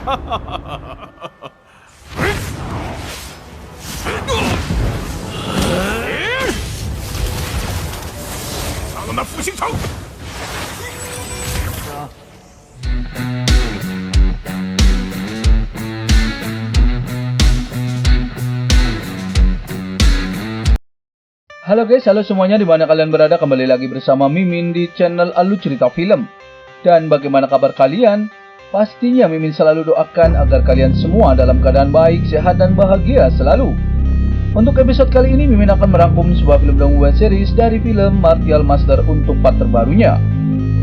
上那复兴城！ Halo guys, halo semuanya, dimana kalian berada, kembali lagi bersama Mimin di channel Alu Cerita Film. Dan bagaimana kabar kalian? Pastinya Mimin selalu doakan agar kalian semua dalam keadaan baik, sehat, dan bahagia selalu. Untuk episode kali ini Mimin akan merangkum sebuah film web series dari film Martial Master untuk part terbarunya.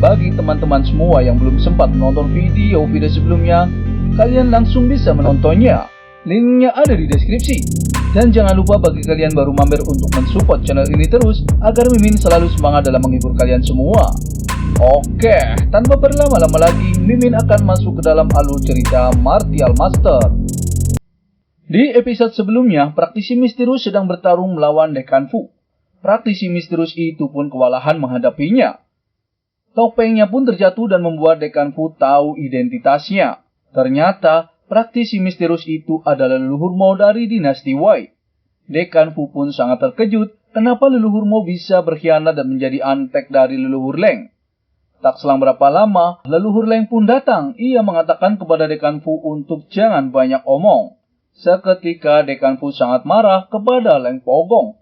Bagi teman-teman semua yang belum sempat menonton video sebelumnya, kalian langsung bisa menontonnya. Linknya ada di deskripsi. Dan jangan lupa bagi kalian baru mampir untuk mensupport channel ini terus, agar Mimin selalu semangat dalam menghibur kalian semua. Oke, tanpa berlama-lama lagi, Mimin akan masuk ke dalam alur cerita Martial Master. Di episode sebelumnya, praktisi misterius sedang bertarung melawan Dekan Fu. Praktisi misterius itu pun kewalahan menghadapinya. Topengnya pun terjatuh dan membuat Dekan Fu tahu identitasnya. Ternyata, praktisi misterius itu adalah leluhur Mo dari dinasti Wei. Dekan Fu pun sangat terkejut kenapa leluhur Mo bisa berkhianat dan menjadi antek dari leluhur Leng. Tak selang berapa lama, leluhur Leng pun datang. Ia mengatakan kepada Dekan Fu untuk jangan banyak omong. Seketika Dekan Fu sangat marah kepada Leng Pogong.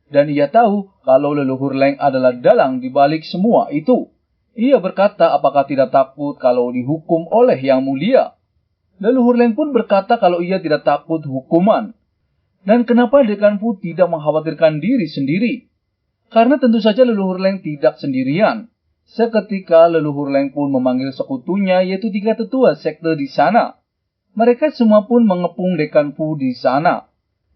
Dan ia tahu kalau leluhur Leng adalah dalang di balik semua itu. Ia berkata apakah tidak takut kalau dihukum oleh Yang Mulia. Leluhur Leng pun berkata kalau ia tidak takut hukuman. Dan kenapa Dekan Fu tidak mengkhawatirkan diri sendiri? Karena tentu saja leluhur Leng tidak sendirian. Seketika leluhur Leng pun memanggil sekutunya, yaitu 3 tetua sekte di sana. Mereka semua pun mengepung Dekan Fu di sana.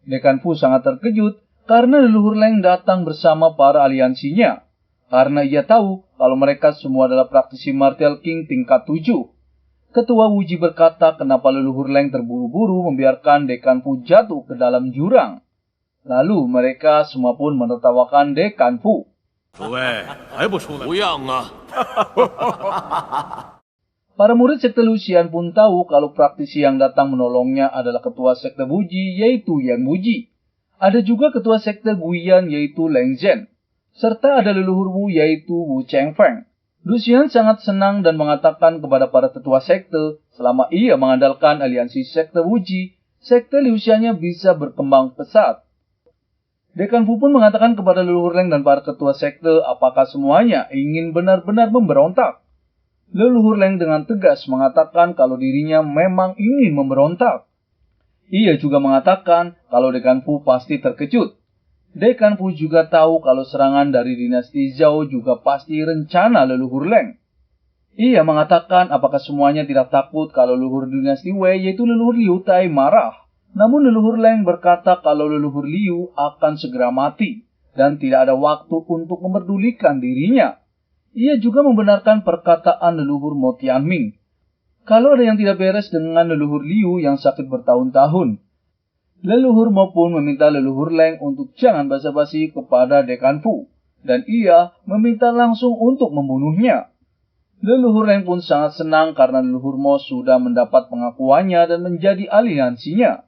Dekan Fu sangat terkejut karena leluhur Leng datang bersama para aliansinya. Karena ia tahu kalau mereka semua adalah praktisi Martial King tingkat 7. Ketua Wuji berkata kenapa leluhur Leng terburu-buru membiarkan Dekan Fu jatuh ke dalam jurang. Lalu mereka semua pun menertawakan Dekan Fu. Para murid sekte Lucian pun tahu kalau praktisi yang datang menolongnya adalah ketua sekte Wuji, yaitu Yan Wuji. Ada juga ketua sekte Guiyan, yaitu Leng Zhen. Serta ada leluhur Wu, yaitu Wu Chengfeng. Lucian sangat senang dan mengatakan kepada para tetua sekte, selama ia mengandalkan aliansi sekte Wuji, sekte Luciannya bisa berkembang pesat. Dekan Fu pun mengatakan kepada leluhur Leng dan para ketua sekte apakah semuanya ingin benar-benar memberontak. Leluhur Leng dengan tegas mengatakan kalau dirinya memang ingin memberontak. Ia juga mengatakan kalau Dekan Fu pasti terkejut. Dekan Fu juga tahu kalau serangan dari dinasti Zhao juga pasti rencana leluhur Leng. Ia mengatakan apakah semuanya tidak takut kalau leluhur dinasti Wei, yaitu leluhur Liu Tai, marah. Namun leluhur Leng berkata kalau leluhur Liu akan segera mati dan tidak ada waktu untuk memperdulikan dirinya. Ia juga membenarkan perkataan leluhur Mo Tianming. Kalau ada yang tidak beres dengan leluhur Liu yang sakit bertahun-tahun. Leluhur Mo pun meminta leluhur Leng untuk jangan basa-basi kepada Dekan Fu. Dan ia meminta langsung untuk membunuhnya. Leluhur Leng pun sangat senang karena leluhur Mo sudah mendapat pengakuannya dan menjadi aliansinya.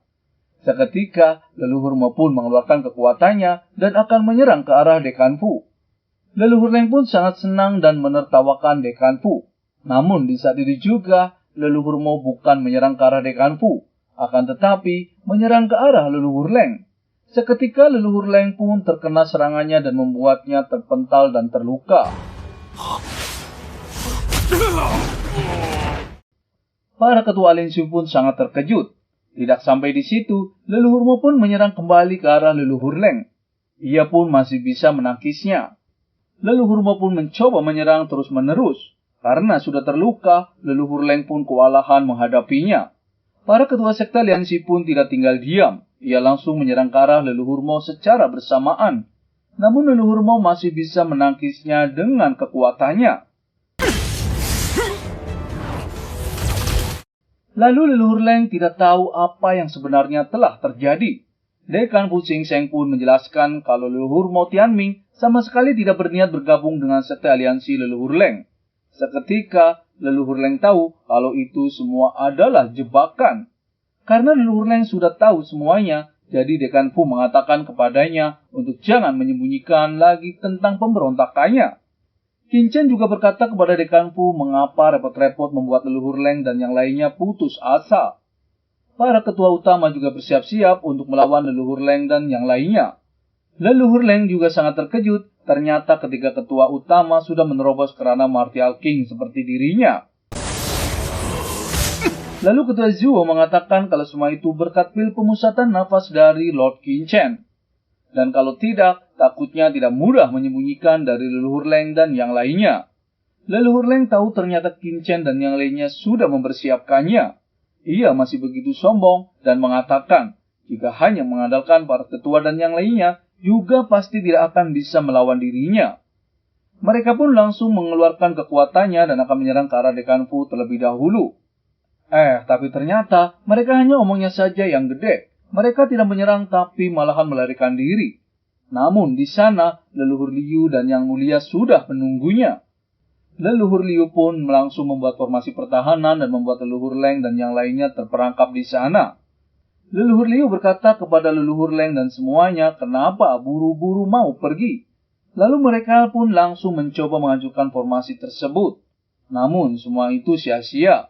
Seketika, leluhur Mo pun mengeluarkan kekuatannya dan akan menyerang ke arah Dekan Fu. Leluhur Leng pun sangat senang dan menertawakan Dekan Fu. Namun di saat itu juga, leluhur Mo bukan menyerang ke arah Dekan Fu. Akan tetapi menyerang ke arah leluhur Leng. Seketika leluhur Leng pun terkena serangannya dan membuatnya terpental dan terluka. Para ketua aliansi pun sangat terkejut. Tidak sampai di situ, leluhur Mo pun menyerang kembali ke arah leluhur Leng. Ia pun masih bisa menangkisnya. Leluhur Mo pun mencoba menyerang terus-menerus. Karena sudah terluka, leluhur Leng pun kewalahan menghadapinya. Para ketua sekte aliansi pun tidak tinggal diam. Ia langsung menyerang ke arah leluhur Mo secara bersamaan. Namun leluhur Mo masih bisa menangkisnya dengan kekuatannya. Lalu leluhur Leng tidak tahu apa yang sebenarnya telah terjadi. Dekan Fu Xingsheng pun menjelaskan kalau leluhur Mo Tianming sama sekali tidak berniat bergabung dengan sekte aliansi leluhur Leng. Seketika, leluhur Leng tahu kalau itu semua adalah jebakan. Karena leluhur Leng sudah tahu semuanya, jadi Dekan Fu mengatakan kepadanya untuk jangan menyembunyikan lagi tentang pemberontakannya. Qin Chen juga berkata kepada Dekan Fu mengapa repot-repot membuat leluhur Leng dan yang lainnya putus asa. Para ketua utama juga bersiap-siap untuk melawan leluhur Leng dan yang lainnya. Leluhur Leng juga sangat terkejut ternyata ketika ketua utama sudah menerobos kerana Martial King seperti dirinya. Lalu ketua Zuo mengatakan kalau semua itu berkat pil pemusatan nafas dari Lord Qin Chen. Dan kalau tidak, takutnya tidak mudah menyembunyikan dari leluhur Leng dan yang lainnya. Leluhur Leng tahu ternyata Qin Chen dan yang lainnya sudah mempersiapkannya. Ia masih begitu sombong dan mengatakan jika hanya mengandalkan para ketua dan yang lainnya, juga pasti tidak akan bisa melawan dirinya. Mereka pun langsung mengeluarkan kekuatannya dan akan menyerang ke arah Dekan Fu terlebih dahulu. Tapi ternyata mereka hanya omongnya saja yang gede. Mereka tidak menyerang tapi malahan melarikan diri. Namun di sana leluhur Liu dan yang mulia sudah menunggunya. Leluhur Liu pun langsung membuat formasi pertahanan dan membuat leluhur Leng dan yang lainnya terperangkap di sana. Leluhur Liu berkata kepada leluhur Leng dan semuanya kenapa buru-buru mau pergi. Lalu mereka pun langsung mencoba menghancurkan formasi tersebut. Namun semua itu sia-sia.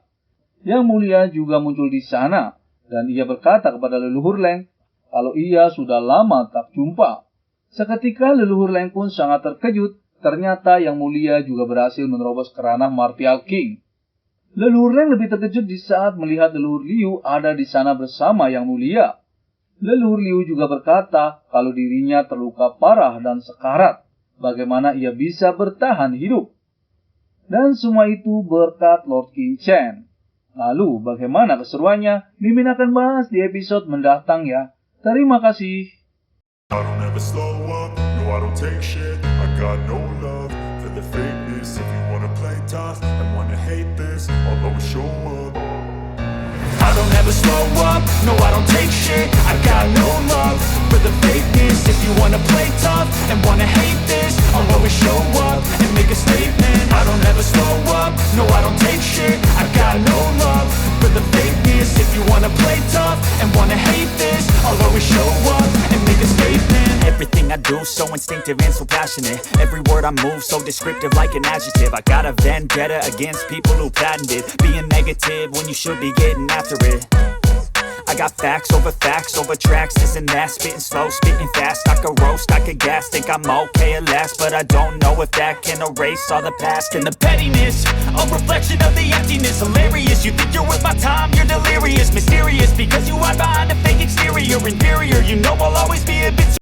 Yang mulia juga muncul di sana, dan ia berkata kepada leluhur Leng kalau ia sudah lama tak jumpa. Seketika leluhur Leng pun sangat terkejut, ternyata yang mulia juga berhasil menerobos kerana Martial King. Leluhur Leng lebih terkejut di saat melihat leluhur Liu ada di sana bersama yang mulia. Leluhur Liu juga berkata kalau dirinya terluka parah dan sekarat, bagaimana ia bisa bertahan hidup. Dan semua itu berkat Lord Qin Chen. Lalu bagaimana keseruannya? Mimin akan bahas di episode mendatang ya. Terima kasih. I don't ever slow up, no I don't take shit. I got no love for the fakeness. If you wanna play tough and wanna hate this, I'll always show up. I don't ever slow up, no I don't take shit. I got no love for the fakeness. If you wanna play tough and wanna hate this, I'll always show up and make a statement. I don't ever slow up, no I don't take shit. I got no love for the fakeness. If you wanna play tough and wanna hate this, I'll always show up and make a statement. Everything I do so instinctive and so passionate. Every word I move so descriptive like an adjective. I got a vendetta against people who patented being negative when you should be getting after it. I got facts over tracks, this and that. Spitting slow, spitting fast. I could roast, I could gas. Think I'm okay at last, but I don't know if that can erase all the past. And the pettiness, a reflection of the emptiness. Hilarious, you think you're worth my time, you're delirious. Mysterious, because you hide behind a fake exterior. Inferior, you know I'll always be a bit